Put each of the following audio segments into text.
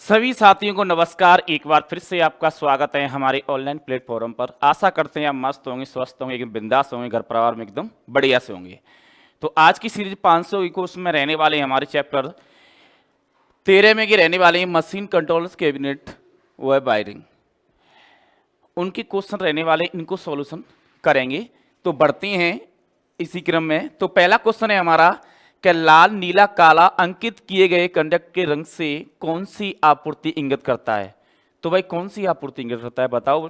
सभी साथियों को नमस्कार। एक बार फिर से आपका स्वागत है हमारे ऑनलाइन प्लेटफॉर्म पर। आशा करते हैं आप मस्त होंगे, स्वस्थ होंगे, एकदम बिंदास होंगे, घर परिवार में एकदम बढ़िया से होंगे। तो आज की सीरीज 500 इकोस में रहने वाले हमारे चैप्टर 13 में की रहने वाले हैं machine controls cabinet web wiring. उनके क्वेश्चन रहने वाले, इनको सॉल्यूशन करेंगे। तो बढ़ते हैं इसी क्रम में। तो पहला क्वेश्चन है हमारा कि लाल, नीला, काला अंकित किए गए कंडक्ट के रंग से कौन सी आपूर्ति इंगित करता है। तो भाई कौन सी आपूर्ति इंगित करता है बताओ,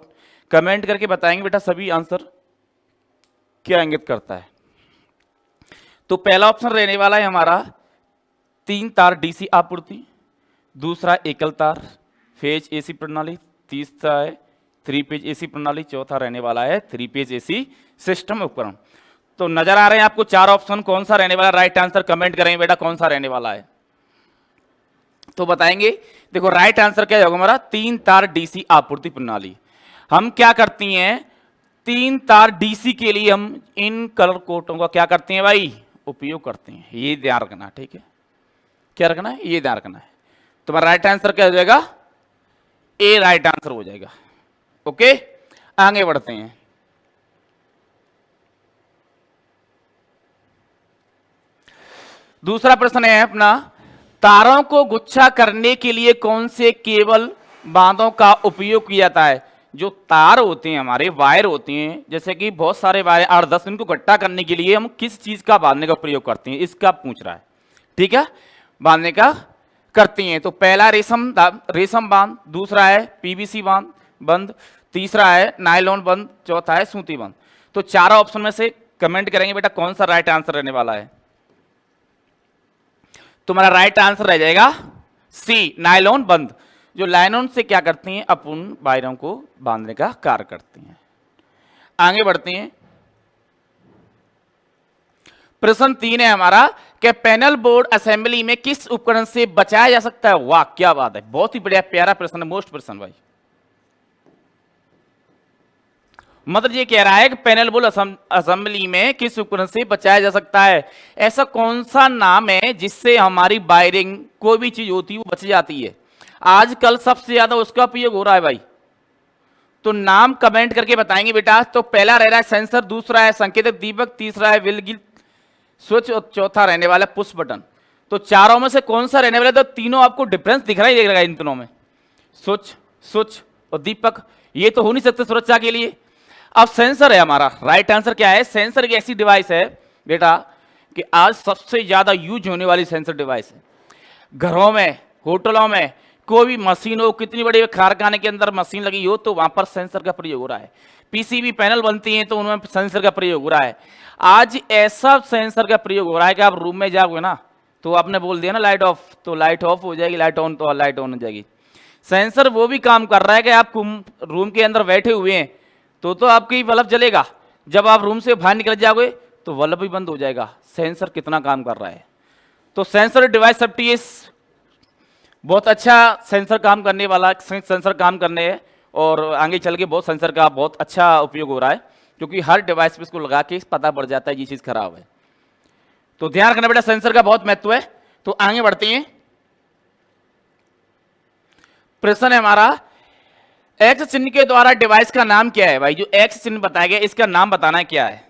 कमेंट करके बताएंगे बेटा सभी आंसर क्या इंगित करता है। तो पहला ऑप्शन रहने वाला है हमारा 3 तार डीसी आपूर्ति, दूसरा एकल तार फेज एसी प्रणाली, तीसरा है 3 पेज एसी प्रणाली, चौथा रहने वाला है 3 पेज एसी सिस्टम उपकरण। तो नजर आ रहे हैं आपको 4 ऑप्शन, कौन सा रहने वाला राइट आंसर कमेंट करेंगे बेटा कौन सा रहने वाला है तो बताएंगे। देखो राइट आंसर क्या होगा हमारा 3 तार डीसी आपूर्ति प्रणाली। हम क्या करती हैं 3 तार डीसी के लिए हम इन कलर कोटों का क्या करते हैं भाई उपयोग करते हैं। ये ध्यान रखना, ठीक है, क्या रखना है ये ध्यान रखना है। तुम्हारा राइट आंसर क्या हो जाएगा ए राइट आंसर हो जाएगा। ओके आगे बढ़ते हैं। दूसरा प्रश्न है अपना, तारों को गुच्छा करने के लिए कौन से केबल बांधों का उपयोग किया जाता है। जो तार होते हैं हमारे वायर होते हैं, जैसे कि बहुत सारे वायर 8-10, इनको इकट्ठा करने के लिए हम किस चीज का बांधने का प्रयोग करते हैं, इसका पूछ रहा है। ठीक है, बांधने का करते हैं। तो पहला रेशम बांध, दूसरा है पीवीसी बंद, तीसरा है नायलॉन बंद, चौथा है सूती बंद। तो चारों ऑप्शन में से कमेंट करेंगे बेटा कौन सा राइट आंसर रहने वाला है। तुम्हारा राइट आंसर रह जाएगा सी नायलॉन बंद। जो नायलॉन से क्या करती हैं अपन वायरों को बांधने का कार्य करती हैं। आगे बढ़ते हैं। प्रश्न 3 है हमारा कि पैनल बोर्ड असेंबली में किस उपकरण से बचाया जा सकता है। वाह क्या बात है, बहुत ही बढ़िया प्यारा प्रश्न है, मोस्ट प्रश्न भाई। मतलब ये कह रहा है कि पैनल बोर्ड असेंबली में किस उपकरण से बचाया जा सकता है। ऐसा कौन सा नाम है जिससे हमारी वायरिंग कोई भी चीज होती है वो बच जाती है। आजकल सबसे ज्यादा उसका उपयोग हो रहा है भाई। तो नाम कमेंट करके बताएंगे बेटा। तो पहला रह रहा है सेंसर, दूसरा है संकेतक दीपक, तीसरा है विलगिल स्विच और चौथा रहने वाला पुश बटन। तो चारों में से कौन सा रहने वाला। तो तीनों आपको डिफरेंस दिख रहा ही देगा इन तीनों में, स्विच और दीपक। ये तो हो नहीं सकते सुरक्षा के लिए। अब सेंसर है हमारा, राइट आंसर क्या है। सेंसर एक ऐसी डिवाइस है बेटा कि आज सबसे ज्यादा यूज होने वाली सेंसर डिवाइस है। घरों में, होटलों में, कोई भी मशीन हो, कितनी बड़ी कारखाने के अंदर मशीन लगी हो तो वहां पर सेंसर का प्रयोग हो रहा है। पीसीबी पैनल बनती हैं तो उनमें सेंसर का प्रयोग हो रहा है। आज ऐसा सेंसर का प्रयोग हो रहा है कि आप रूम में जाओगे ना तो आपने बोल दिया ना लाइट ऑफ तो लाइट ऑफ हो जाएगी, लाइट ऑन तो लाइट ऑन हो जाएगी। सेंसर वो भी काम कर रहा है कि आप रूम के अंदर बैठे हुए हैं तो आपकी बल्ब जलेगा, जब आप रूम से बाहर निकल जाओगे तो बल्ब भी बंद हो जाएगा। सेंसर कितना काम कर रहा है। तो सेंसर डिवाइस सब टीएस बहुत अच्छा सेंसर काम करने वाला सेंसर काम करने है और आगे चल के बहुत सेंसर का बहुत अच्छा उपयोग हो रहा है, क्योंकि हर डिवाइस पे इसको लगा के पता पड़ जाता है ये चीज खराब है। तो ध्यान रखना बेटा सेंसर का बहुत महत्व है। तो आगे बढ़ते हैं। प्रश्न है हमारा एक्स चिन्ह के द्वारा डिवाइस का नाम क्या है। भाई जो एक्स चिन्ह बताया गया इसका नाम बताना है क्या है।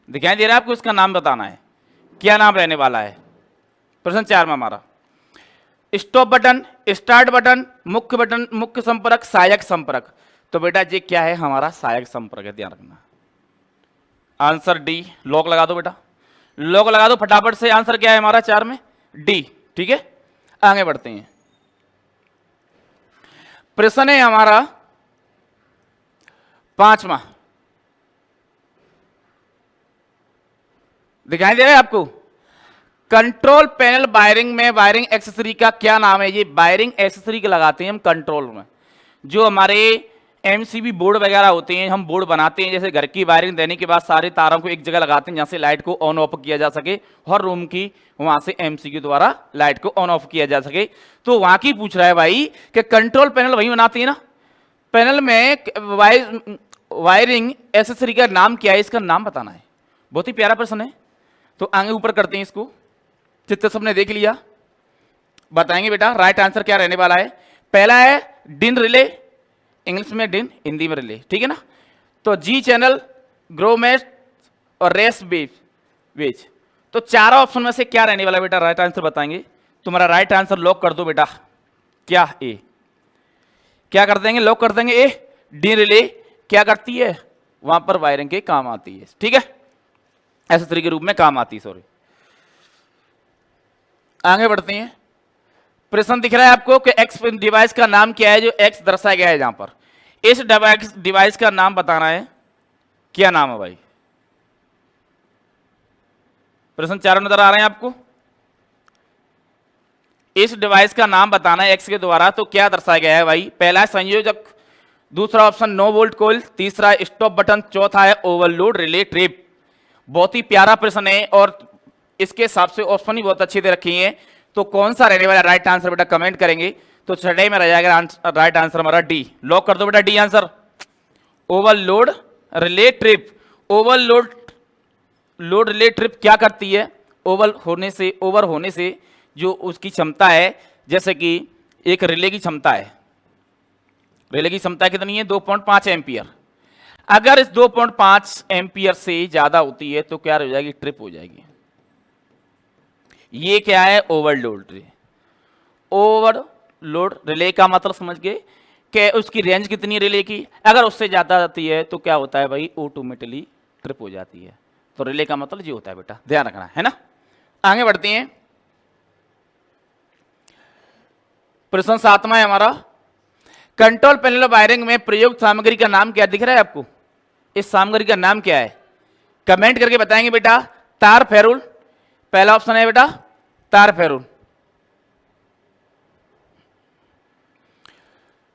दिखाई दे रहा है आपको, इसका नाम बताना है क्या नाम रहने वाला है। प्रश्न 4 में हमारा स्टॉप बटन, स्टार्ट बटन, मुख्य बटन, मुख्य संपर्क, सहायक संपर्क। तो बेटा ये क्या है हमारा सहायक संपर्क है, ध्यान रखना। आंसर डी, लॉक लगा दो बेटा, लॉक लगा दो फटाफट से। आंसर क्या है हमारा 4 में डी, ठीक है। आगे बढ़ते हैं। प्रश्न है हमारा 5वां, दिखाई दे रहा है आपको। कंट्रोल पैनल वायरिंग में वायरिंग एक्सेसरी का क्या नाम है। ये वायरिंग एक्सेसरी के लगाते हैं हम कंट्रोल में। जो हमारे एमसीबी बोर्ड वगैरह होते हैं, हम बोर्ड बनाते हैं, जैसे घर की वायरिंग देने के बाद सारे तारों को एक जगह लगाते हैं जहां से लाइट को ऑन ऑफ किया जा सके, हर रूम की वहां से एमसीबी द्वारा लाइट को ऑन ऑफ किया जा सके। तो वहां की पूछ रहा है भाई कि कंट्रोल पैनल वही बनाती है ना। पैनल में वायरिंग एक्सेसरी का नाम क्या है, इसका नाम बताना है। बहुत ही प्यारा प्रश्न है। तो आगे ऊपर करते हैं इसको। चित्र सबने देख लिया। बताएंगे बेटा राइट आंसर क्या रहने वाला है। पहला है डिन रिले, इंग्लिश में डिन, हिंदी में रिले, ठीक है ना। तो जी चैनल, ग्रोमेट और रेस वेज। तो चारों ऑप्शन में से क्या रहने वाला बेटा राइट आंसर बताएंगे। तुम्हारा राइट आंसर लॉक कर दो बेटा, क्या ए, क्या कर देंगे, लॉक कर देंगे ए। डी रिले क्या करती है, वहां पर वायरिंग के काम आती है, ठीक है, ऐसे तरीके के रूप में काम आती है। सॉरी, आगे बढ़ते हैं। प्रश्न दिख रहा है आपको कि एक्स डिवाइस का नाम क्या है, जो एक्स दर्शाया गया है जहां पर। इस डिवाइस का नाम बताना है, क्या नाम है भाई। प्रश्न चारों नजर आ रहे हैं आपको। इस डिवाइस का नाम बताना है एक्स के द्वारा, तो क्या दर्शाया गया है भाई। पहला है संयोजक, दूसरा ऑप्शन नो वोल्ट कोइल, तीसरा स्टॉप बटन, चौथा है ओवरलोड रिले ट्रिप। बहुत ही प्यारा प्रश्न है और इसके हिसाब से ऑप्शन ही बहुत अच्छे दे रखी है। तो कौन सा रहने वाला राइट आंसर बेटा कमेंट करेंगे। तो छठे में रह जाएगा राइट आंसर हमारा डी, लॉक कर दो बेटा D answer, overload relay trip. Load relay trip क्या करती है, ओवर होने से जो उसकी क्षमता है, जैसे कि एक रिले की क्षमता है, रिले की क्षमता कितनी है 2.5 एम्पियर। अगर इस 2.5 एम्पियर से ज्यादा होती है तो क्या हो जाएगी, ट्रिप हो जाएगी। ये क्या है, ओवरलोड रिले। ओवरलोड रिले का मतलब समझ गए कि उसकी रेंज कितनी है रिले की, अगर उससे ज्यादा जाती है तो क्या होता है भाई, ऑटोमेटिकली ट्रिप हो जाती है। तो रिले का मतलब ये होता है बेटा, ध्यान रखना है ना। आगे बढ़ते हैं। प्रश्न 7वां है हमारा, कंट्रोल पैनल वायरिंग में प्रयुक्त सामग्री का नाम क्या दिख रहा है आपको। इस सामग्री का नाम क्या है, कमेंट करके बताएंगे बेटा। तार फेरुल, पहला ऑप्शन है बेटा तार फेरुल,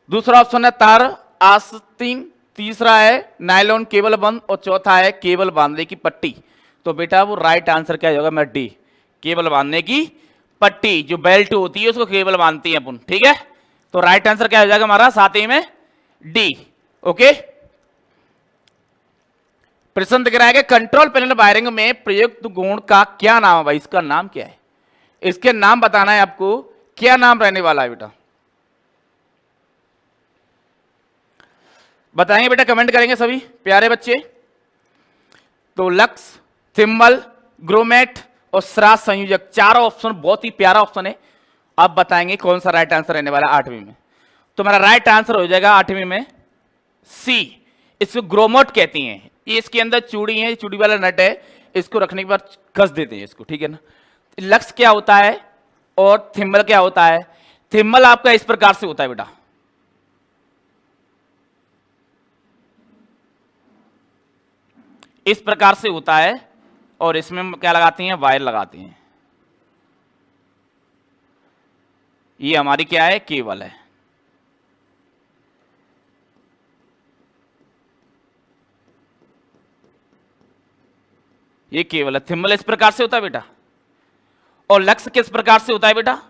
दूसरा ऑप्शन है तार आस्तीन, तीसरा है नायलॉन केबल बंद और चौथा है केबल बांधने की पट्टी। तो बेटा वो राइट आंसर क्या होगा, मैं डी, केबल बांधने की पट्टी, जो बेल्ट होती है उसको केबल बांधती है अपन, ठीक है। तो राइट आंसर क्या हो जाएगा हमारा 7 में डी, ओके। प्रश्न दिख रहा है कि कंट्रोल पैनल वायरिंग में प्रयुक्त गुण का क्या नाम है भाई, इसका नाम क्या है, इसके नाम बताना है आपको, क्या नाम रहने वाला है बेटा, बताएंगे बेटा, कमेंट करेंगे सभी प्यारे बच्चे। तो लक्स, थिम्बल, ग्रोमेट और स्रास संयोजक, चारों ऑप्शन बहुत ही प्यारा ऑप्शन है। अब बताएंगे कौन सा राइट आंसर रहने वाला 8वीं में। तो मेरा राइट आंसर हो जाएगा 8वीं में सी, इसको ग्रोमोट कहती हैं। ये इसके अंदर चूड़ी है, चूड़ी वाला नट है, इसको रखने के बाद कस देते हैं इसको, ठीक है ना। लक्स क्या होता है और थिम्बल क्या होता है। थिम्बल आपका इस प्रकार से होता है बेटा, इस प्रकार से होता है, और इसमें क्या लगाते हैं, वायर लगाते हैं। ये हमारी क्या है, केबल है। ये केबल है। थिम्बल इस प्रकार से होता है बेटा, और लक्स किस प्रकार से होता है बेटा,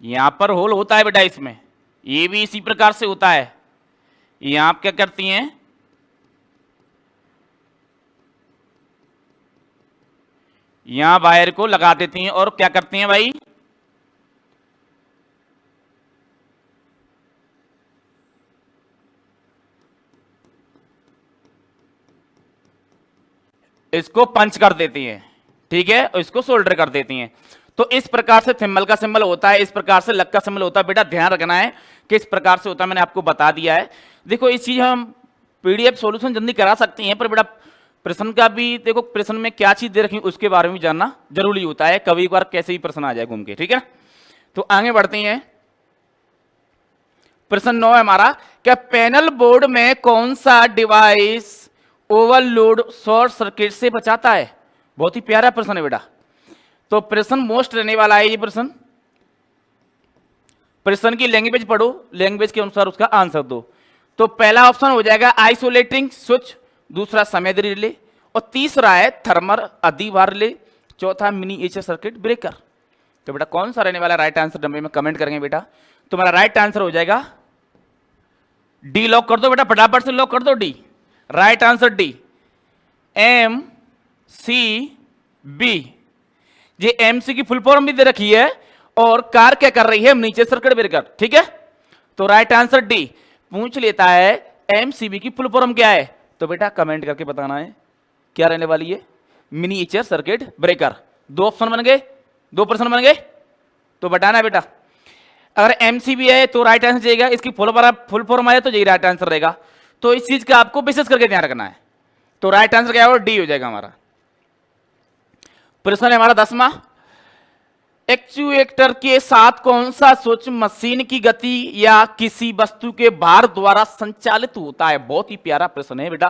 यहां पर होल होता है बेटा इसमें, ये भी इसी प्रकार से होता है। यहां आप क्या करती हैं, यहां वायर को लगा देती हैं और क्या करती हैं भाई, इसको पंच कर देती हैं, ठीक है, और इसको सोल्डर कर देती हैं। तो इस प्रकार से थिम्बल का सिंबल होता है, इस प्रकार से लक का सिंबल होता है। बेटा ध्यान रखना है कि इस प्रकार से होता है, मैंने आपको बता दिया है। देखो इस चीज हम पीडीएफ सॉल्यूशन जल्दी करा सकते हैं, पर बेटा प्रश्न का भी देखो, प्रश्न में क्या चीज दे रखी उसके बारे में जानना जरूरी होता है, कभी बार कैसे ही प्रश्न आ जाए घूम के, ठीक है। तो आगे बढ़ते हैं। प्रश्न 9 है हमारा, क्या पैनल बोर्ड में कौन सा डिवाइस ओवरलोड शॉर्ट सर्किट से बचाता है। बहुत ही प्यारा प्रश्न है बेटा। तो प्रश्न मोस्ट रहने वाला है ये प्रश्न। प्रश्न की लैंग्वेज पढ़ो, लैंग्वेज के अनुसार उसका आंसर दो। तो पहला ऑप्शन हो जाएगा आइसोलेटिंग स्विच, दूसरा संवेदी रिले, और तीसरा है थर्मल अधिभार रिले, चौथा मिनिएचर सर्किट ब्रेकर। तो बेटा कौन सा रहने वाला राइट आंसर डब्बे में कमेंट करेंगे बेटा। तुम्हारा राइट आंसर हो जाएगा डी लॉक कर दो बेटा, फटाफट से लॉक कर दो D. Right answer D, M C B. ये एमसी की फुल फॉर्म भी दे रखी है और कार क्या कर रही है, नीचे सर्किट ब्रेकर, ठीक है। तो राइट आंसर डी। पूछ लेता है एमसीबी की फुल फॉर्म क्या है, तो बेटा कमेंट करके बताना है क्या रहने वाली है, मिनिएचर सर्किट ब्रेकर। दो ऑप्शन बन गए, दो प्रश्न बन गए, तो बताना है बेटा। अगर एमसीबी है तो राइट आंसर जाएगा, इसकी फुल फॉर्म आए तो यही राइट आंसर रहेगा। तो इस चीज का आपको विशेष करके ध्यान रखना है। तो राइट आंसर क्या होगा, डी हो जाएगा हमारा। प्रश्न है हमारा 10वां, एक्चुएटर के साथ कौन सा स्विच मशीन की गति या किसी वस्तु के भार द्वारा संचालित होता है। बहुत ही प्यारा प्रश्न है बेटा,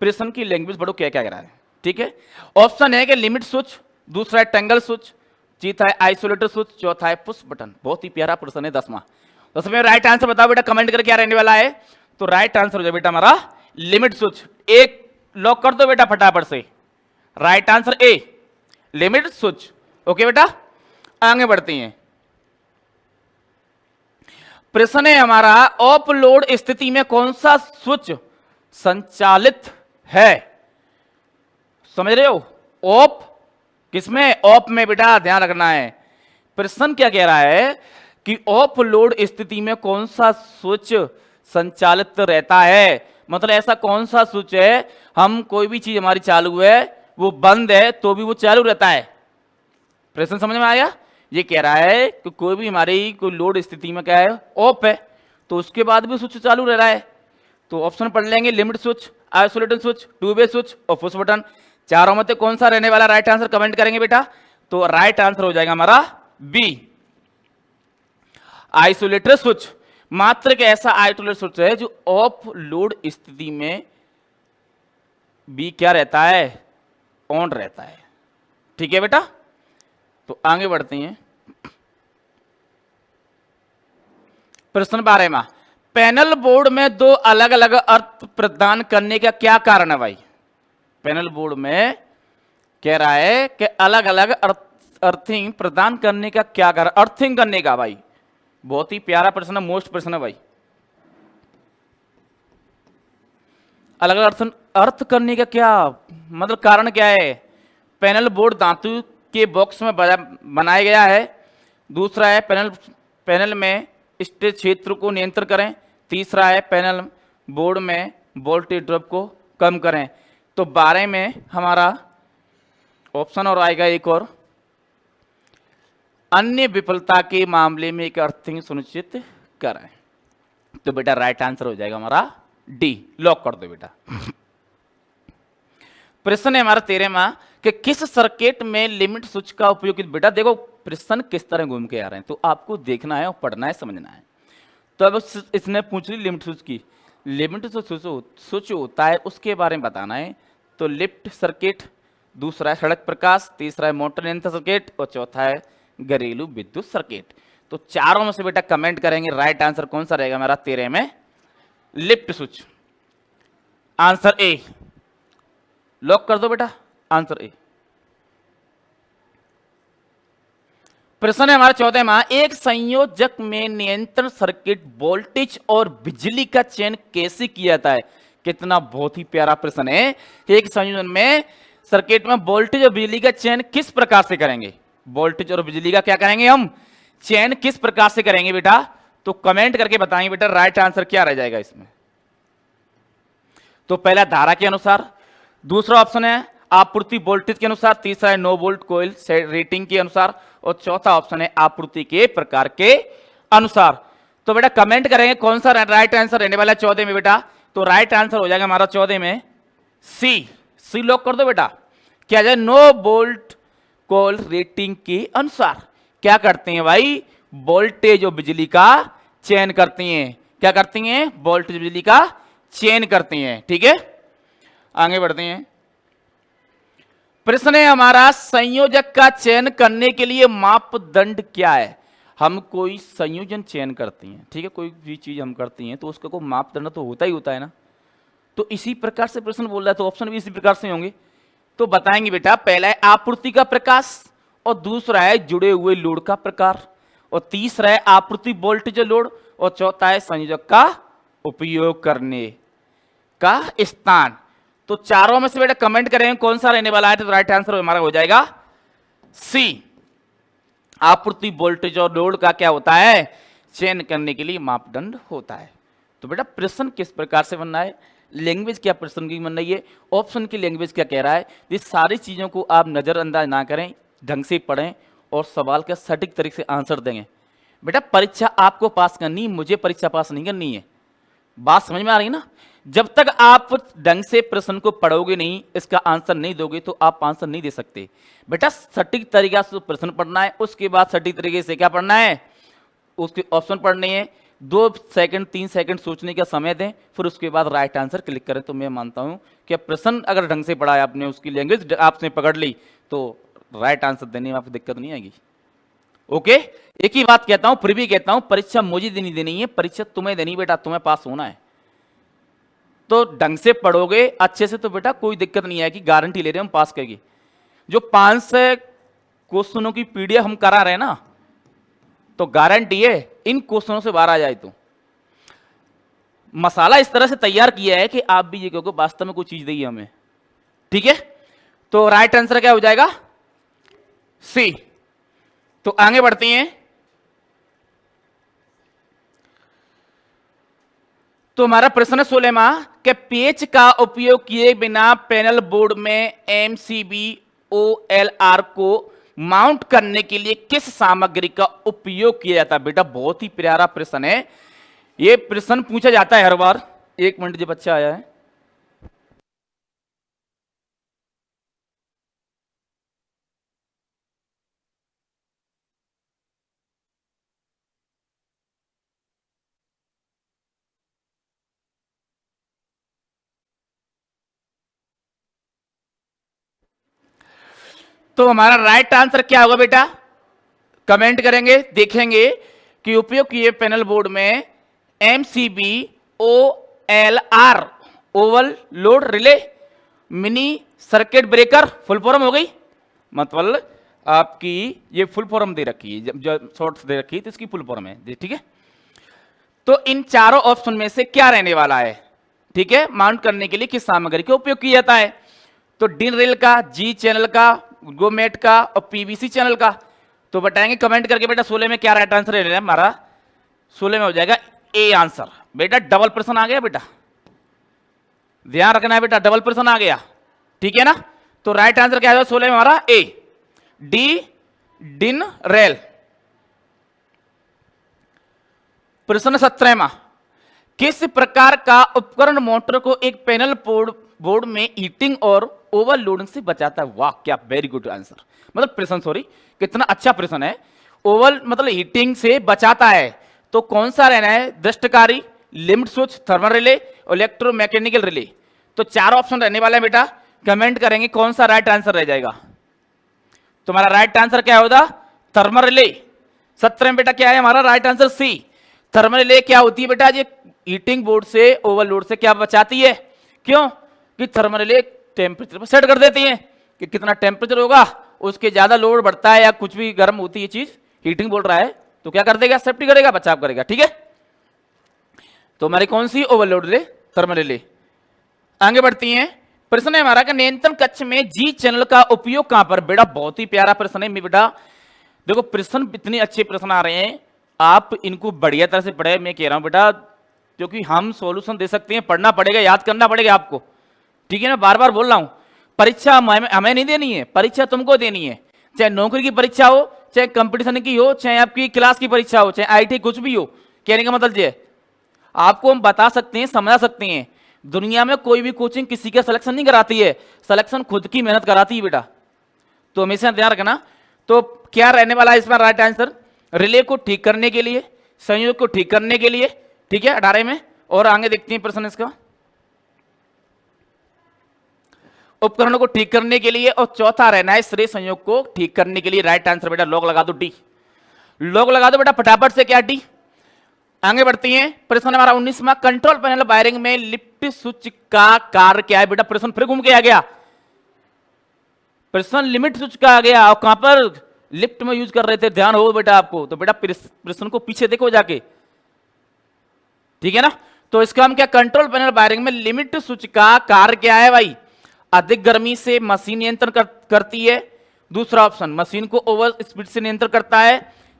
प्रश्न की लैंग्वेज बड़ो क्या क्या कह रहा है, ठीक है। ऑप्शन है कि लिमिट स्विच, दूसरा है टेंगल स्विच, तीसरा है आइसोलेटर स्विच, चौथा है पुश बटन। बहुत ही प्यारा प्रश्न है 10वां। में राइट आंसर बताओ बेटा, कमेंट करके क्या रहने वाला है। तो राइट आंसर हो जाए बेटा हमारा लिमिट स्विच। एक लॉक कर दो बेटा फटाफट से, right answer A, limit switch. Okay बेटा, आगे बढ़ते हैं। प्रश्न है हमारा, ऑफ लोड स्थिति में कौन सा स्विच संचालित है। समझ रहे हो, ऑफ किसमें, ऑफ में बेटा, ध्यान रखना है। प्रश्न क्या कह रहा है कि ऑफ लोड स्थिति में कौन सा स्विच संचालित रहता है, मतलब ऐसा कौन सा स्विच है, हम कोई भी चीज हमारी चालू है वो बंद है तो भी वो चालू रहता है। प्रश्न समझ में आया। ये कह रहा है कि कोई भी हमारी कोई लोड स्थिति में क्या है, ऑफ है, तो उसके बाद भी स्विच चालू रह रहा है। तो ऑप्शन पढ़ लेंगे, limit switch, isolated switch, two way switch और पुश बटन। चारों में से कौन सा रहने वाला, राइट आंसर कमेंट करेंगे बेटा। तो राइट आंसर हो जाएगा हमारा बी, आइसोलेटेड स्विच। मात्र एक ऐसा आइसोलेटेड स्विच है जो ऑफ लोड स्थिति में भी क्या रहता है, ऑन रहता है, ठीक है बेटा। तो आगे बढ़ते हैं। प्रश्न 12वां, पैनल बोर्ड में दो अलग अलग अर्थ प्रदान करने का क्या कारण है भाई। पैनल बोर्ड में कह रहा है कि अलग अलग अर्थिंग प्रदान करने का क्या कारण, अर्थिंग करने का भाई। बहुत ही प्यारा प्रश्न है, मोस्ट प्रश्न है भाई। अलग अलग अर्थ करने का क्या मतलब, कारण क्या है। पैनल बोर्ड धातु के बॉक्स में बनाया गया है। दूसरा है पैनल में स्टेज क्षेत्र को नियंत्रित करें। तीसरा है पैनल बोर्ड में वोल्टेज ड्रॉप को कम करें। तो 12 में हमारा ऑप्शन और आएगा एक और, अन्य विफलता के मामले में एक अर्थिंग सुनिश्चित करें। तो बेटा राइट आंसर हो जाएगा हमारा डी, लॉक कर दो बेटा। प्रश्न है हमारा 13वां कि किस सर्किट में लिमिट स्विच का उपयोग। बेटा देखो प्रश्न किस तरह घूम के आ रहे हैं, तो आपको देखना है और पढ़ना है, समझना है। तो अब इसने पूछ ली लिमिट स्विच की, लिमिट स्विच होता है उसके बारे में बताना है। तो लिफ्ट सर्किट, दूसरा है सड़क प्रकाश, तीसरा है मोटर नियंत्रण सर्किट और चौथा है घरेलू विद्युत सर्किट। तो चारों में से बेटा कमेंट करेंगे राइट आंसर कौन सा रहेगा मेरा 13 में, lift switch. Answer A, lock कर दो बेटा, आंसर ए। प्रश्न है हमारा 14वां, एक संयोजक में नियंत्रण सर्किट वोल्टेज और बिजली का चयन कैसे किया जाता है। कितना बहुत ही प्यारा प्रश्न है। एक संयोजन में सर्किट में वोल्टेज और बिजली का चयन किस प्रकार से करेंगे, वोल्टेज और बिजली का क्या करेंगे हम, चयन किस प्रकार से करेंगे बेटा। तो कमेंट करके बताएंगे बेटा राइट आंसर क्या रह जाएगा इसमें। तो पहला धारा के अनुसार, दूसरा ऑप्शन है आपूर्ति वोल्टेज के अनुसार, तीसरा है नो वोल्ट कोइल रेटिंग के अनुसार और चौथा ऑप्शन है आपूर्ति के प्रकार के अनुसार। तो बेटा कमेंट करेंगे कौन सा राइट आंसर रहने वाला है 14 में बेटा। तो राइट आंसर हो जाएगा हमारा 14 में सी, सी लॉक कर दो बेटा। क्या जाए, नो वोल्ट कोइल रेटिंग के अनुसार क्या करते हैं भाई, वोल्टेज और बिजली का चयन करती हैं। क्या करती हैं, वोल्टेज बिजली का चयन करती हैं, ठीक है। आगे बढ़ते हैं। प्रश्न है हमारा, संयोजक का चयन करने के लिए मापदंड क्या है। हम कोई संयोजन चयन करते हैं, ठीक है, कोई भी चीज हम करती हैं तो उसका कोई मापदंड तो होता ही होता है ना। तो इसी प्रकार से प्रश्न बोल रहा है, तो ऑप्शन भी इसी प्रकार से होंगे। तो बताएंगे बेटा, पहला है आपूर्ति का प्रकाश और दूसरा है जुड़े हुए लोड का प्रकार और तीसरा है आपूर्ति वोल्टेज लोड और चौथा है संयोजक का उपयोग करने का स्थान। तो चारों में से बेटा कमेंट करेंगे कौन सा रहने वाला है, तो राइट आंसर हमारा हो जाएगा सी। आपूर्ति वोल्टेज और लोड का क्या होता है, चयन करने के लिए मापदंड होता है। तो बेटा प्रश्न किस प्रकार से बनना है, लैंग्वेज क्या प्रश्न की बन रही है, ऑप्शन की लैंग्वेज क्या कह रहा है, ये सारी चीजों को आप नजरअंदाज ना करें, ढंग से पढ़ें और सवाल का सटीक तरीके से आंसर देंगे। बेटा परीक्षा आपको पास करनी, मुझे परीक्षा पास नहीं करनी है। बात समझ में आ रही है ना। जब तक आप ढंग से प्रश्न को पढ़ोगे नहीं, इसका आंसर नहीं दोगे, तो आप आंसर नहीं दे सकते। बेटा सटीक तरीका से प्रश्न पढ़ना है, उसके बाद सटीक तरीके से क्या पढ़ना है, उसके ऑप्शन पढ़ने हैं। 2 सेकंड 3 सेकंड सोचने का समय दें, फिर उसके बाद राइट आंसर क्लिक करें। तो मैं मानता हूं कि प्रश्न अगर ढंग से पढ़ा है आपने, उसकी लैंग्वेज आपने पकड़ ली, तो राइट आंसर देने में आपको दिक्कत नहीं आएगी। ओके, एक ही बात कहता हूं, फिर भी कहता हूं, परीक्षा मुझे देनी है, परीक्षा तुम्हें देनी बेटा, तुम्हें पास होना है। तो ढंग से पढ़ोगे अच्छे से तो बेटा कोई दिक्कत नहीं आएगी, गारंटी ले रहे हम पास करेगी। जो 500 क्वेश्चनों की पीडीएफ हम करा रहे हैं ना, तो गारंटी है इन क्वेश्चनों से बाहर आ जाए। तो मसाला इस तरह से तैयार किया है कि आप भी ये कहोगे वास्तव में कोई चीज दी है हमें। ठीक है, तो राइट आंसर क्या हो जाएगा, सी। तो आगे बढ़ते हैं। तो हमारा प्रश्न है 16वां कि पेच का उपयोग किए बिना पैनल बोर्ड में एमसीबी ओएलआर को माउंट करने के लिए किस सामग्री का उपयोग किया जाता है। बेटा बहुत ही प्यारा प्रश्न है, यह प्रश्न पूछा जाता है हर बार। 1 मिनट जो बच्चा आया है, तो हमारा राइट आंसर क्या होगा बेटा, कमेंट करेंगे, देखेंगे कि उपयोग किए पैनल बोर्ड में MCB OLR overload relay mini circuit breaker, full form हो गई। मतलब आपकी ये फुल फॉर्म दे रखी है, जब शॉर्ट्स दे रखी है तो इसकी फुल फॉर्म है, ठीक है। तो इन चारों ऑप्शन में से क्या रहने वाला है, ठीक है, माउंट करने के लिए किस सामग्री का उपयोग किया जाता है। तो डिन रेल का, जी चैनल का, गोमेट का और पीवीसी चैनल का। तो बताएंगे कमेंट करके बेटा 16 में क्या राइट आंसर है हमारा। 16 में हो जाएगा ए आंसर। बेटा डबल प्रश्न आ गया बेटा, ध्यान रखना है बेटा, डबल प्रश्न आ गया, ठीक है ना। तो राइट आंसर क्या है 16 में हमारा ए, डी डिन रेल। प्रश्न 17वां, किस प्रकार का उपकरण मोटर को एक पैनल बोर्ड में हीटिंग और ओवरलोडिंग से बचाता है। वाह क्या वेरी गुड आंसर, मतलब प्रश्न सॉरी कितना अच्छा प्रश्न है। ओवल मतलब हीटिंग से बचाता है, तो कौन सा रहना है, दृष्टकारी, limit switch, thermal relay, electromechanical relay. तो 4 ऑप्शन रहने वाले हैं बेटा, कमेंट करेंगे कौन सा राइट आंसर रह जाएगा। तुम्हारा राइट आंसर क्या होगा, थर्मल रिले। 17 में बेटा क्या है हमारा right answer C. Thermal relay क्या होती है बेटा, ये हीटिंग बोर्ड से ओवरलोड से क्या बचाती है, क्यों कि थर्मल रिले टेम्परेचर पर सेट कर देती है कि कितना टेम्परेचर होगा, उसके ज्यादा लोड बढ़ता है या कुछ भी गर्म होती है चीज, हीटिंग बोल रहा है तो क्या कर देगा, सेफ्टी करेगा, बचाव करेगा, ठीक है। तो हमारी कौन सी ओवरलोड रिले, थर्मल रिले। आगे बढ़ती हैं। प्रश्न है हमारा कि नियंत्रण कक्ष में जी चैनल का उपयोग कहां पर। बेटा बहुत ही प्यारा प्रश्न है बेटा, देखो प्रश्न इतने अच्छे प्रश्न आ रहे हैं, आप इनको बढ़िया तरह से पढ़े। मैं कह रहा हूं बेटा, क्योंकि हम सॉल्यूशन दे सकते हैं, पढ़ना पड़ेगा, याद करना पड़ेगा आपको, ठीक है ना। बार बार बोल रहा हूं, परीक्षा हमें नहीं देनी है, परीक्षा तुमको देनी है। चाहे नौकरी की परीक्षा हो, चाहे कंपटीशन की हो, चाहे आपकी क्लास की परीक्षा हो, चाहे आईटी कुछ भी हो। कहने का मतलब ये आपको हम बता सकते हैं, समझा सकते हैं। दुनिया में कोई भी कोचिंग किसी का सिलेक्शन नहीं कराती है, सिलेक्शन खुद की मेहनत कराती है बेटा, तो हमेशा ध्यान रखना। तो क्या रहने वाला है इसमें राइट आंसर, रिले को ठीक करने के लिए, संयोग को ठीक करने के लिए, ठीक है 18 में। और आगे देखते हैं प्रश्न इसका, उपकरणों को ठीक करने के लिए, और चौथा रहना है श्रेय संयोग को ठीक करने के लिए। राइट आंसर बेटा लॉग लगा दो, डी लॉग लगा दो बेटा फटाफट से, क्या डी। आगे बढ़ती हैं। प्रश्न हमारा 19वां, कंट्रोल पैनल वायरिंग में लिफ्ट स्विच का कार्य क्या है। बेटा प्रश्न फिर घूम के आ गया, प्रश्न लिमिट स्विच का आ गया, और कहां पर, लिफ्ट में यूज कर रहे थे, ध्यान हो बेटा आपको। तो बेटा प्रश्न को पीछे देखो जाके, ठीक है ना। तो इसका हम क्या, कंट्रोल पैनल वायरिंग में लिमिट स्विच का कार्य क्या है भाई, अधिक गर्मी से मशीन नियंत्रण करती है, दूसरा ऑप्शन मशीन को ओवर स्पीड से नियंत्रण करता है,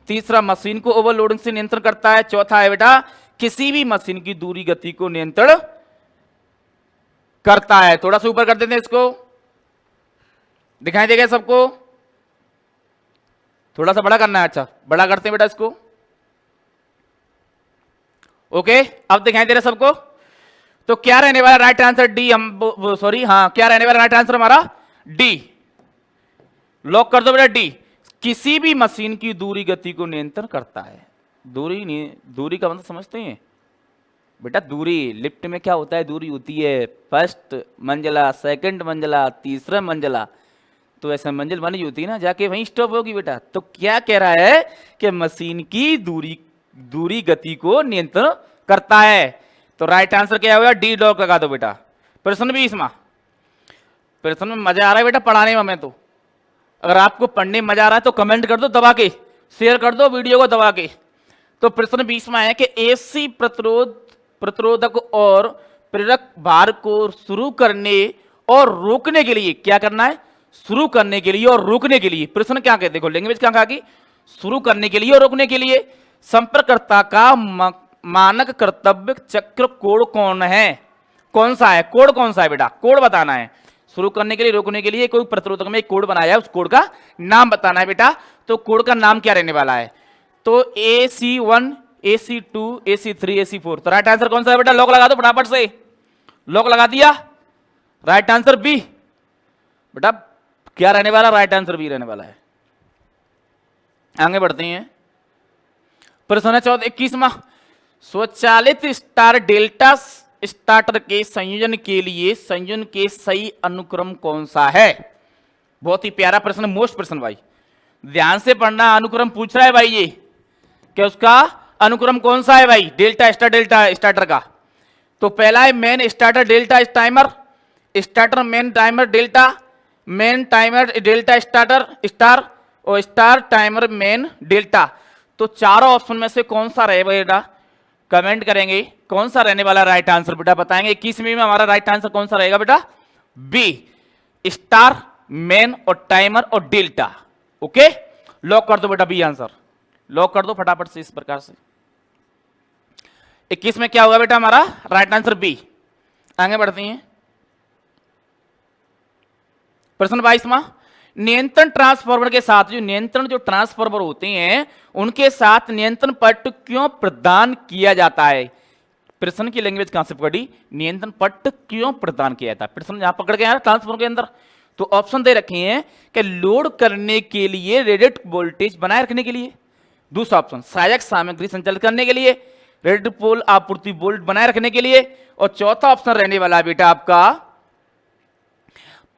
तीसरा मशीन को ओवरलोडिंग से नियंत्रण करता है, चौथा है बेटा किसी भी मशीन की दूरी गति को नियंत्रण करता है। थोड़ा सा ऊपर कर देते हैं इसको, दिखाई देगा सबको, थोड़ा सा बड़ा करना है, अच्छा बड़ा करते हैं बेटा इसको, ओके अब दिखाई दे रहा है सबको। तो क्या रहने वाला राइट आंसर, डी, हम सॉरी हाँ क्या रहने वाला राइट आंसर हमारा, डी, लॉक कर दो बेटा डी, किसी भी मशीन की दूरी गति को नियंत्रण करता है। दूरी का मतलब समझते हैं बेटा, दूरी लिफ्ट में क्या होता है, दूरी होती है फर्स्ट मंजिला, सेकंड मंजिला, तीसरा मंजिला, तो ऐसा मंजिल बनी होती है ना, जाके वहीं स्टॉप होगी बेटा। तो क्या कह रहा है कि मशीन की दूरी गति को नियंत्रण करता है। तो राइट आंसर क्या होगा, डी, लॉक लगा दो बेटा। प्रश्न 20वां, प्रश्न में मजा आ रहा है बेटा पढ़ाने में हमें, तो अगर आपको पढ़ने में मजा आ रहा है तो कमेंट कर दो दबा के, शेयर कर दो वीडियो को दबा के। तो प्रश्न 20वां है कि एसी प्रतिरोधक और प्रेरक भार को शुरू करने और रोकने के लिए क्या करना है, शुरू करने के लिए और रोकने के लिए। प्रश्न क्या कहते, देखो लैंग्वेज क्या कहा कि शुरू करने के लिए और रोकने के लिए संपर्ककर्ता का मानक कर्तव्य चक्र कोड कौन है, कौन सा है, कोड कौन सा है बेटा, कोड बताना है। शुरू करने के लिए रोकने के लिए कोई प्रतिरोधक में एक कोड बनाया है, उस कोड का नाम बताना है बेटा। तो कोड का नाम क्या रहने वाला है, तो AC1, AC2, AC3, AC4। तो राइट आंसर कौन सा है बेटा, लॉक लगा दो फटाफट से, लॉक लगा दिया, राइट आंसर बी बेटा। क्या रहने वाला, राइट आंसर बी रहने वाला है। आगे बढ़ते हैं, प्रश्न 21वां, स्वचालित स्टार डेल्टा स्टार्टर के संयोजन के लिए संयोजन के सही अनुक्रम कौन सा है। बहुत ही प्यारा प्रश्न, मोस्ट प्रश्न भाई, ध्यान से पढ़ना। अनुक्रम पूछ रहा है भाई ये, क्या उसका अनुक्रम कौन सा है भाई, डेल्टा स्टार्टर का। तो पहला है main starter delta timer, starter main timer delta, main timer delta starter star, और स्टार टाइमर मेन डेल्टा। तो चारों ऑप्शन में से कौन सा रहेगा बेटा, कमेंट करेंगे कौन सा रहने वाला राइट आंसर बेटा, बताएंगे 21वीं में हमारा राइट आंसर कौन सा रहेगा बेटा, बी, स्टार मेन और टाइमर और डेल्टा। ओके लॉक कर दो बेटा बी आंसर, लॉक कर दो फटाफट से इस प्रकार से। 21 में क्या होगा बेटा हमारा राइट आंसर बी। आगे बढ़ते हैं, प्रश्न 22वां, नियंत्रण ट्रांसफार्मर के साथ जो ट्रांसफार्मर होते हैं उनके साथ नियंत्रण पट्ट क्यों प्रदान किया जाता है। प्रश्न की लैंग्वेज कहां से पकड़ी, नियंत्रण पट्ट क्यों प्रदान किया जाता है। प्रश्न यहां पकड़ गया ट्रांसफार्मर के अंदर, तो ऑप्शन दे रखे हैं कि लोड करने के लिए, रेटेड वोल्टेज बनाए रखने के लिए, दूसरा ऑप्शन सहायक सामग्री संचालित करने के लिए, रेटेड पोल आपूर्ति वोल्ट बनाए रखने के लिए, और चौथा ऑप्शन रहने वाला है बेटा आपका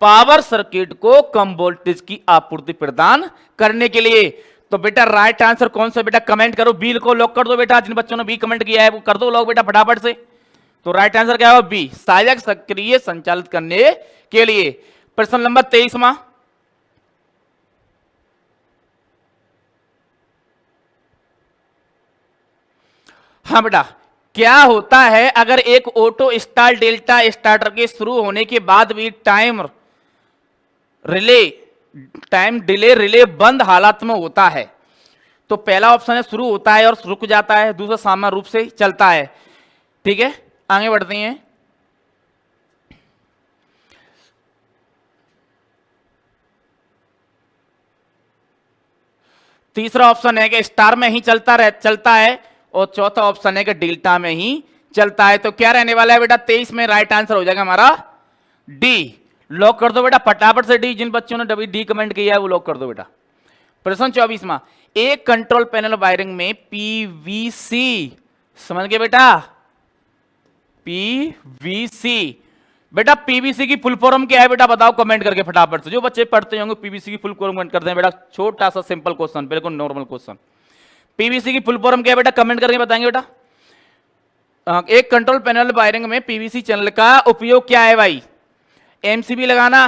पावर सर्किट को कम वोल्टेज की आपूर्ति प्रदान करने के लिए। तो बेटा राइट आंसर कौन सा बेटा, कमेंट करो, बी को लॉक कर दो बेटा। जिन बच्चों ने बी कमेंट किया है वो कर दो लॉक बेटा फटाफट से। तो राइट आंसर क्या होगा, बी, सहायक सक्रिय संचालित करने के लिए। प्रश्न नंबर 23वां, हाँ बेटा, क्या होता है अगर एक ऑटो स्टार डेल्टा स्टार्टर के शुरू होने के बाद भी टाइम डिले रिले बंद हालत में होता है। तो पहला ऑप्शन है शुरू होता है और रुक जाता है, दूसरा सामान्य रूप से चलता है। ठीक है आगे बढ़ते हैं, तीसरा ऑप्शन है कि स्टार में ही चलता है, और चौथा ऑप्शन है कि डेल्टा में ही चलता है। तो क्या रहने वाला है बेटा 23 में राइट आंसर हो जाएगा हमारा डी, लॉक कर दो बेटा फटाफट से डी। जिन बच्चों ने डी कमेंट किया है वो लॉक कर दो बेटा। प्रश्न 24वां, एक कंट्रोल पैनल वायरिंग में पीवीसी, समझ गए बेटा, पीवीसी। बेटा पीवीसी की फुल फॉर्म क्या है बेटा, बताओ कमेंट करके फटाफट से। जो बच्चे पढ़ते होंगे पीवीसी की फुल फॉर्म कमेंट कर दें बेटा, छोटा सा सिंपल क्वेश्चन, बिल्कुल नॉर्मल क्वेश्चन। पीवीसी की फुल फॉर्म क्या है बेटा, कमेंट करके बताएंगे बेटा। एक कंट्रोल पैनल वायरिंग में पीवीसी चैनल का उपयोग क्या है भाई, एमसीबी लगाना,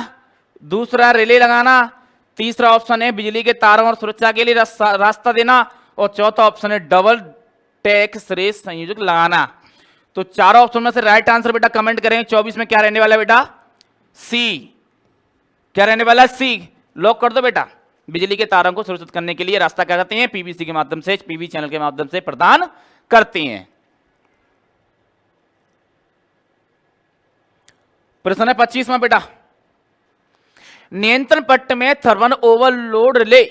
दूसरा रिले लगाना, तीसरा ऑप्शन है बिजली के तारों और सुरक्षा के लिए रास्ता देना, और चौथा ऑप्शन है डबल टैक श्रेष्ठ संयोजक लगाना। तो चारों ऑप्शन में से राइट आंसर बेटा कमेंट करें। 24 में क्या रहने वाला है बेटा? सी। क्या रहने वाला है? सी। लॉक कर दो बेटा। बिजली के तारों को सुरक्षित करने के लिए रास्ता क्या करते हैं? पीवीसी के माध्यम से, पीवी चैनल के माध्यम से प्रदान करते हैं। प्रश्न है 25 में बेटा, नियंत्रण पट्ट में थर्मल ओवरलोड रिले,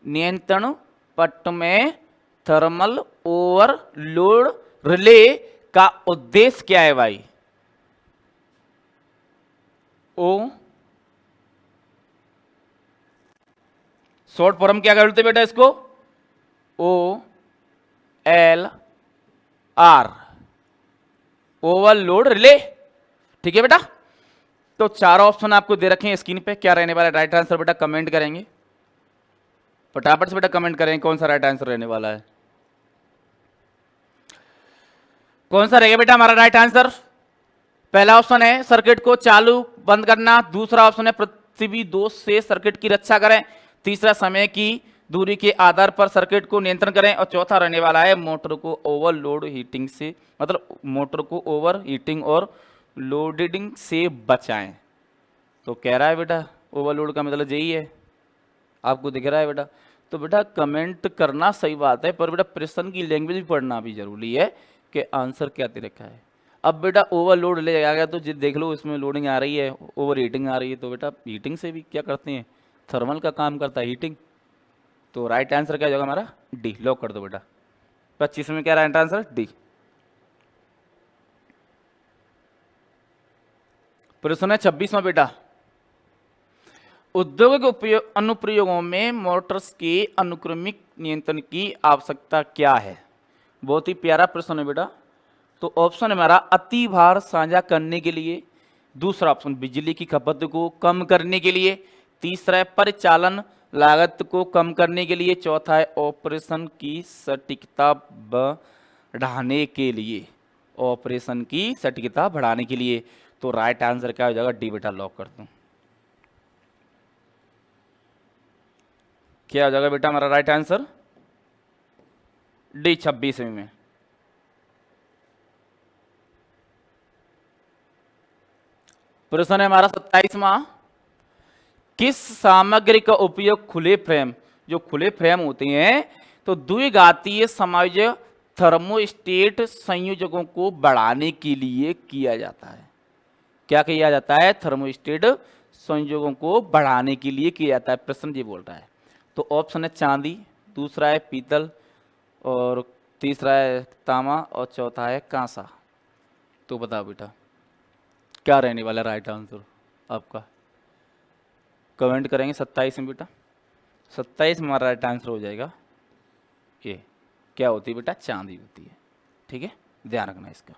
नियंत्रण पट्ट में थर्मल ओवरलोड रिले का उद्देश्य क्या है भाई? ओ शॉर्ट फॉर्म क्या बोलते बेटा इसको? O L R, overload relay. ठीक है बेटा, तो चारों ऑप्शन आपको दे रखे हैं स्क्रीन पे। क्या रहने वाला है राइट आंसर बेटा? कमेंट करेंगे फटाफट से बेटा, कमेंट करेंगे कौन सा राइट आंसर रहने वाला है। कौन सा रहेगा बेटा हमारा राइट आंसर? पहला ऑप्शन है सर्किट को चालू बंद करना, दूसरा ऑप्शन है पृथ्वी दोष से सर्किट की रक्षा करें, तीसरा समय की दूरी के आधार पर सर्किट को नियंत्रण करें, और चौथा रहने वाला है मोटर को ओवरलोड हीटिंग से, मतलब मोटर को ओवर हीटिंग और लोडिंग से बचाएं। तो कह रहा है बेटा ओवरलोड का मतलब यही है, आपको दिख रहा है बेटा? तो बेटा कमेंट करना सही बात है, पर बेटा प्रश्न की लैंग्वेज भी पढ़ना भी जरूरी है कि आंसर क्या दे रखा है। अब बेटा ओवरलोड ले आ गया तो देख लो इसमें लोडिंग आ रही है, ओवर हीटिंग आ रही है, तो बेटा हीटिंग से भी क्या करते हैं? थर्मल का काम करता है हीटिंग। तो राइट आंसर क्या होगा हमारा? डी। लॉक कर दो बेटा। 25 में क्या राइट आंसर? डी। प्रश्न है 26 में बेटा, औद्योगिक अनुप्रयोगों में मोटर्स के अनुक्रमिक नियंत्रण की आवश्यकता क्या है? बहुत ही प्यारा प्रश्न है बेटा। तो ऑप्शन हमारा अति भार साझा करने के लिए, दूसरा ऑप्शन बिजली की खपत को कम करने के लिए, तीसरा है परिचालन लागत को कम करने के लिए, चौथा है ऑपरेशन की सटीकता बढ़ाने के लिए, ऑपरेशन की सटीकता बढ़ाने के लिए। तो राइट आंसर क्या हो जाएगा? डी बेटा। लॉक कर दूं। क्या हो जाएगा बेटा हमारा राइट आंसर? डी। 26 में प्रश्न है हमारा 27वां, किस सामग्री का उपयोग खुले फ्रेम, जो खुले फ्रेम होते हैं तो द्विघातीय समायोज्य थर्मोस्टेट संयोजकों को बढ़ाने के लिए किया जाता है? क्या किया जाता है? थर्मोस्टेट संयोजकों को बढ़ाने के लिए किया जाता है, प्रश्न जी बोल रहा है। तो ऑप्शन है चांदी, दूसरा है पीतल, और तीसरा है तांबा, और चौथा है कांसा। तो बताओ बेटा क्या रहने वाला राइट आंसर आपका? कमेंट करेंगे 27 में बेटा। 27 में हमारा राइट आंसर हो जाएगा ये। क्या होती है बेटा? चांदी होती है। ठीक है, ध्यान रखना इसका।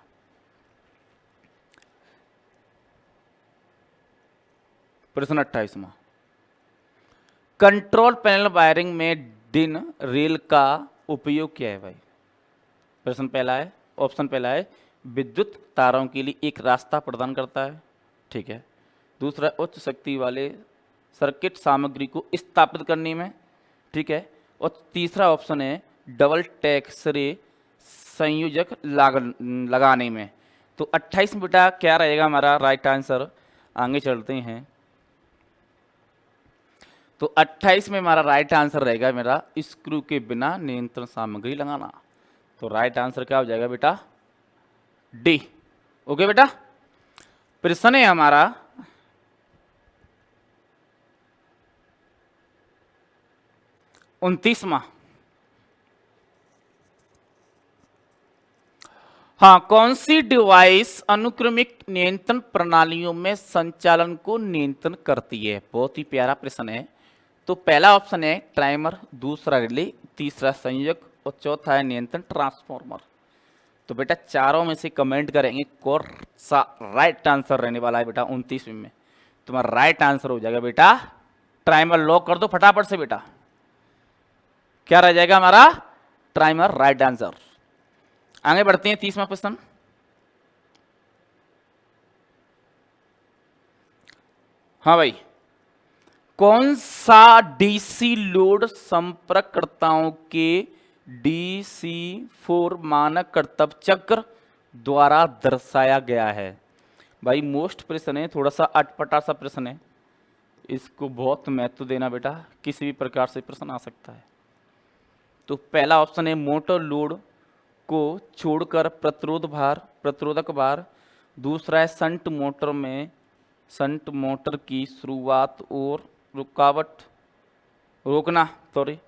प्रश्न 28वां, कंट्रोल पैनल वायरिंग में डिन रेल का उपयोग क्या है भाई? प्रश्न पहला है, ऑप्शन पहला है विद्युत तारों के लिए एक रास्ता प्रदान करता है। ठीक है, दूसरा उच्च शक्ति वाले सर्किट सामग्री को स्थापित करने में। ठीक है, और तीसरा ऑप्शन है डबल टेक्सरे संयोजक लगाने में। तो 28 में बेटा क्या रहेगा हमारा राइट आंसर? आगे चलते हैं। तो 28 में हमारा राइट आंसर रहेगा मेरा स्क्रू के बिना नियंत्रण सामग्री लगाना। तो राइट आंसर क्या हो जाएगा बेटा? डी। ओके बेटा। प्रश्न है हमारा 29वां, हाँ, कौन सी डिवाइस अनुक्रमिक नियंत्रण प्रणालियों में संचालन को नियंत्रण करती है? बहुत ही प्यारा प्रश्न है। तो पहला ऑप्शन है टाइमर, दूसरा रिले, तीसरा संयोजक, और चौथा है नियंत्रण ट्रांसफार्मर। तो बेटा चारों में से कमेंट करेंगे कौन सा राइट आंसर रहने वाला है बेटा 29 में। तुम्हारा राइट आंसर हो जाएगा बेटा टाइमर। लॉक कर दो फटाफट से बेटा। क्या रह जाएगा हमारा? Timer right answer. आगे बढ़ते हैं 30वां क्वेश्चन। हाँ भाई, कौन सा डीसी लोड संपर्ककर्ताओं के DC4 मानक कर्तव्य चक्र द्वारा दर्शाया गया है। भाई मोस्ट प्रश्न है, थोड़ा सा अटपटा सा प्रश्न है, इसको बहुत महत्व देना बेटा, किसी भी प्रकार से प्रश्न आ सकता है। तो पहला ऑप्शन है मोटर लोड को छोड़कर प्रतिरोधक भार। दूसरा है संट मोटर की शुरुआत और रुकावट रोकना, सॉरी।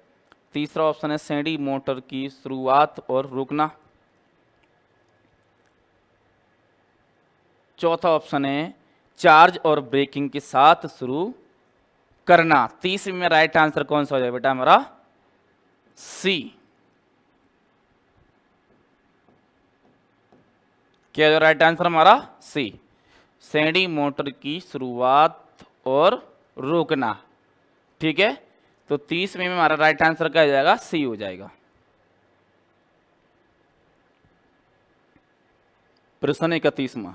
तीसरा ऑप्शन है सेंडी मोटर की शुरुआत और रोकना। चौथा ऑप्शन है चार्ज और ब्रेकिंग के साथ शुरू करना। तीसरे में राइट आंसर कौन सा हो जाए बेटा हमारा? सी। क्या जो राइट आंसर हमारा? सी, सेंडी मोटर की शुरुआत और रोकना। ठीक है, तो 30 में हमारा राइट आंसर क्या हो जाएगा? सी हो जाएगा। प्रश्न 31वां,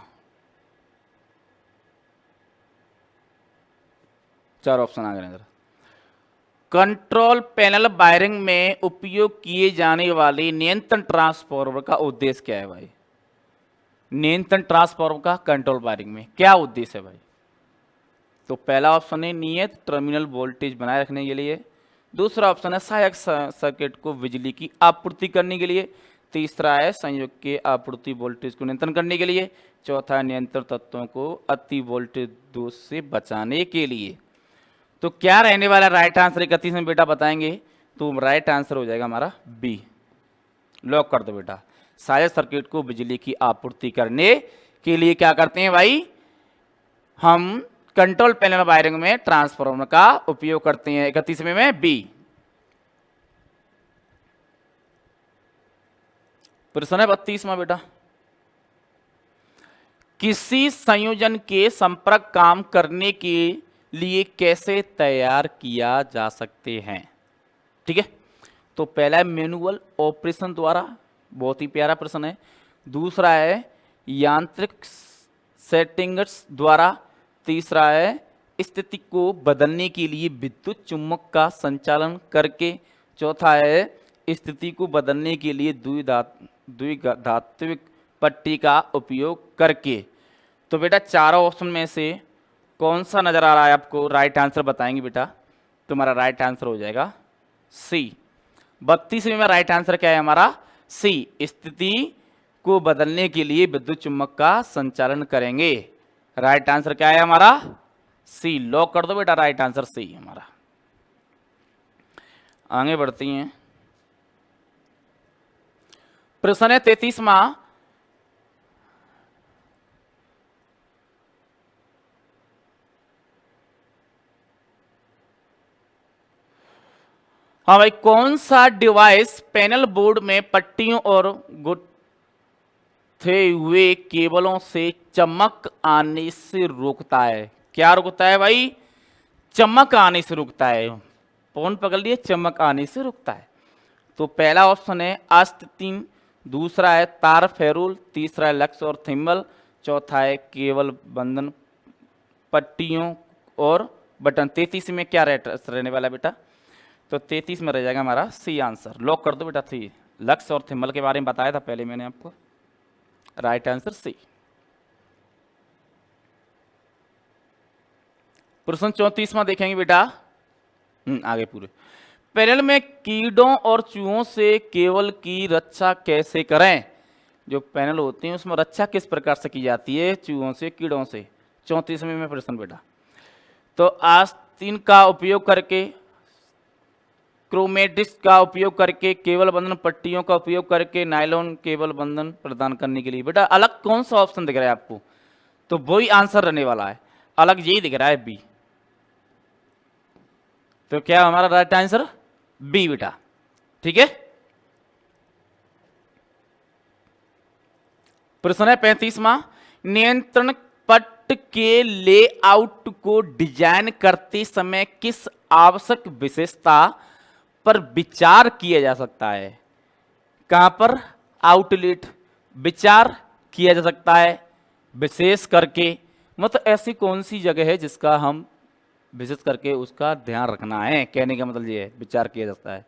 4 ऑप्शन आ गए इधर। कंट्रोल पैनल वायरिंग में उपयोग किए जाने वाले नियंत्रण ट्रांसफार्मर का उद्देश्य क्या है भाई? नियंत्रण ट्रांसफार्मर का कंट्रोल वायरिंग में क्या उद्देश्य है भाई? तो पहला ऑप्शन है नियत टर्मिनल वोल्टेज बनाए रखने के लिए। दूसरा ऑप्शन है सहायक सर्किट को बिजली की आपूर्ति करने के लिए। तीसरा है संयोग के आपूर्ति वोल्टेज को नियंत्रण करने के लिए। चौथा है नियंत्रण तत्वों को अति वोल्टेज दोष से बचाने के लिए। तो क्या रहने वाला राइट आंसर 31 में बेटा बताएंगे? तो राइट आंसर हो जाएगा हमारा बी। लॉक कर दो बेटा। सहायक सर्किट को बिजली की आपूर्ति करने के लिए क्या करते हैं भाई? हम कंट्रोल पैनल वायरिंग में ट्रांसफार्मर का उपयोग करते हैं। 31वें में बी। प्रश्न है 32वां बेटा, किसी संयोजन के संपर्क काम करने के लिए कैसे तैयार किया जा सकते हैं? ठीक है, तो पहला है मैनुअल ऑपरेशन द्वारा, बहुत ही प्यारा प्रश्न है। दूसरा है यांत्रिक सेटिंग्स द्वारा। तीसरा है स्थिति को बदलने के लिए विद्युत चुम्बक का संचालन करके। चौथा है स्थिति को बदलने के लिए द्विधात्विक पट्टी का उपयोग करके। तो बेटा चारों ऑप्शन में से कौन सा नजर आ रहा है आपको? राइट आंसर बताएंगे बेटा, तुम्हारा राइट आंसर हो जाएगा सी। 32वें में राइट आंसर क्या है हमारा? सी, स्थिति को बदलने के लिए विद्युत चुम्बक का संचालन करेंगे। राइट आंसर क्या है हमारा? सी। लॉक कर दो बेटा, राइट आंसर सी हमारा। आगे बढ़ती हैं। प्रश्न है 33वां, हाँ भाई, कौन सा डिवाइस पैनल बोर्ड में पट्टियों और गुथे हुए केबलों से चमक आने से रोकता है? क्या रोकता है भाई? चमक आने से रोकता है। फोन पकड़ लिए, चमक आने से रोकता है। तो पहला ऑप्शन है आस्तीन, दूसरा है तार फेरोल, तीसरा है लक्स और थिम्बल, चौथा है केबल बंधन पट्टियों और बटन। 33 में क्या रहने वाला बेटा? तो 33 में रह जाएगा हमारा सी आंसर। लॉक कर दो बेटा सी। लक्स और थिम्बल के बारे में बताया था पहले मैंने आपको। Right answer C. प्रश्न 34वां देखेंगे बेटा, आगे पूरे। पैनल में कीड़ों और चूहों से केबल की रक्षा कैसे करें? जो पैनल होते हैं उसमें रक्षा किस प्रकार से की जाती है? चूहों से, कीड़ों से। 34वें में प्रश्न बेटा। तो आस्तीन का उपयोग करके, क्रोमेटिक्स का उपयोग करके, केबल बंधन पट्टियों का उपयोग करके, नायलॉन केबल बंधन प्रदान करने के लिए। बेटा अलग कौन सा ऑप्शन दिख रहा है आपको? तो वही आंसर रहने वाला है, अलग यही दिख रहा है बी। तो क्या हमारा राइट आंसर? बी बेटा। ठीक है, प्रश्न है 35वां, नियंत्रण पट के लेआउट को डिजाइन करते समय किस आवश्यक विशेषता पर विचार किया जा सकता है? कहां पर? आउटलेट विचार किया जा सकता है विशेष करके, मतलब ऐसी कौन सी जगह है जिसका हम विशेष करके उसका ध्यान रखना है? कहने का मतलब ये है विचार किया जाता है।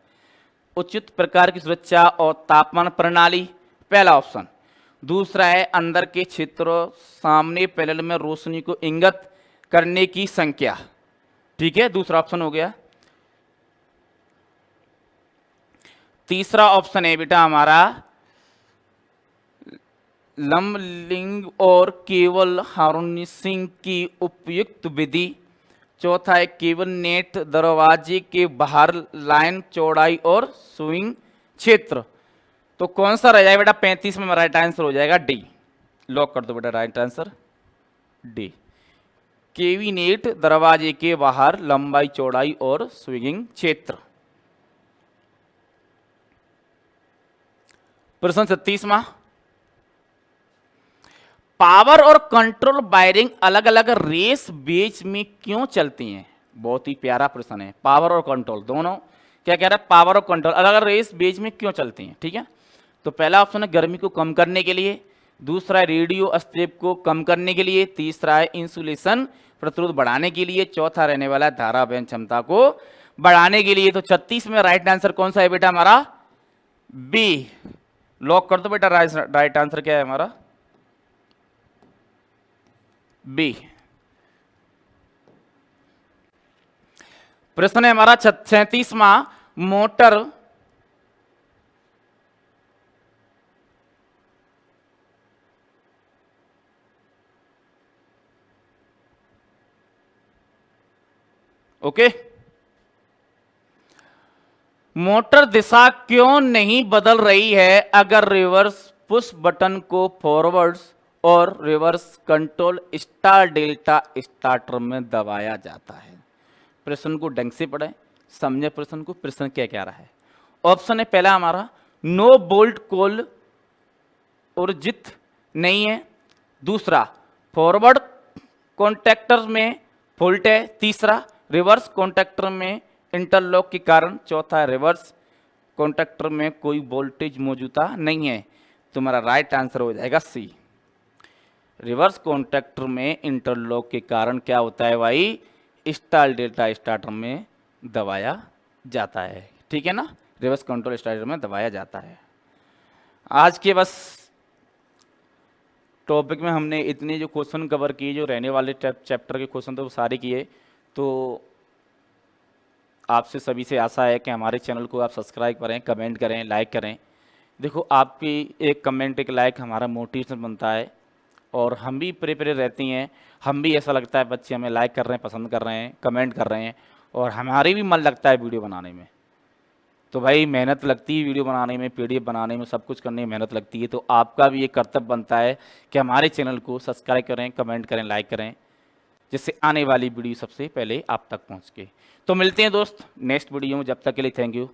उचित प्रकार की सुरक्षा और तापमान प्रणाली, पहला ऑप्शन। दूसरा है अंदर के क्षेत्र सामने पैनल में रोशनी को इंगित करने की संख्या। ठीक है, दूसरा ऑप्शन हो गया। तीसरा ऑप्शन है बेटा हमारा लंबलिंग और केबल हार्नेसिंग की उपयुक्त विधि। चौथा है केबल नेट दरवाजे के बाहर लाइन चौड़ाई और स्विंग क्षेत्र। तो कौन सा रह जाएगा बेटा 35 में राइट आंसर हो जाएगा डी। लॉक कर दो बेटा राइट आंसर डी। केवी नेट दरवाजे के बाहर लंबाई चौड़ाई और स्विंगिंग क्षेत्र। प्रश्न 36वां, पावर और कंट्रोल वायरिंग अलग अलग रेस बेस में क्यों चलती हैं? बहुत ही प्यारा प्रश्न है। पावर और कंट्रोल दोनों क्या कह रहा है, पावर और कंट्रोल अलग अलग रेस बेस में क्यों चलती हैं? ठीक है, तो पहला ऑप्शन है गर्मी को कम करने के लिए, दूसरा है रेडियो स्टेप को कम करने के लिए, तीसरा है इंसुलेशन प्रतिरोध बढ़ाने के लिए, चौथा रहने वाला है धारा वहन क्षमता को बढ़ाने के लिए। तो 36 में राइट आंसर कौन सा है बेटा हमारा? बी। लॉक कर दो बेटा राइट आंसर क्या है हमारा? बी। प्रश्न है हमारा 37वां, मोटर ओके, मोटर दिशा क्यों नहीं बदल रही है अगर रिवर्स पुश बटन को फॉरवर्ड्स और reverse control star delta starter में दबाया जाता है? प्रश्न को ढंग से पढ़ें, समझे प्रश्न को, प्रश्न क्या कह रहा है। ऑप्शन है पहला हमारा नो बोल्ट कॉल उर्जित नहीं है, दूसरा फॉरवर्ड कॉन्टैक्टर में फॉल्ट है, तीसरा रिवर्स कॉन्टैक्टर में इंटरलॉक के कारण, चौथा रिवर्स कॉन्टैक्टर में कोई वोल्टेज मौजूदा नहीं है। तुम्हारा राइट आंसर हो जाएगा सी। रिवर्स कॉन्टैक्टर में इंटरलॉक के कारण क्या होता है भाई, स्टार डेल्टा स्टार्टर में दबाया जाता है। ठीक है ना, रिवर्स कंट्रोल स्टार्टर में दबाया जाता है। आज के बस टॉपिक में हमने इतने जो क्वेश्चन कवर किए, जो रहने वाले चैप्टर के क्वेश्चन थे वो सारे किए। तो आपसे सभी से आशा है कि हमारे चैनल को आप सब्सक्राइब करें, कमेंट करें, लाइक करें। देखो आपकी एक कमेंट एक लाइक हमारा मोटिवेशन बनता है और हम भी प्रेरित रहती हैं, हम भी ऐसा लगता है बच्चे हमें लाइक कर रहे हैं, पसंद कर रहे हैं, कमेंट कर रहे हैं और हमारी भी मन लगता है वीडियो बनाने में। तो भाई मेहनत लगती है वीडियो बनाने में, पीडीएफ बनाने में, सब कुछ करने में मेहनत लगती है। तो आपका भी एक कर्तव्य बनता है कि हमारे चैनल को सब्सक्राइब करें, कमेंट करें, लाइक करें, जिससे आने वाली वीडियो सबसे पहले आप तक पहुंच के। तो मिलते हैं दोस्त नेक्स्ट वीडियो में, जब तक के लिए थैंक यू।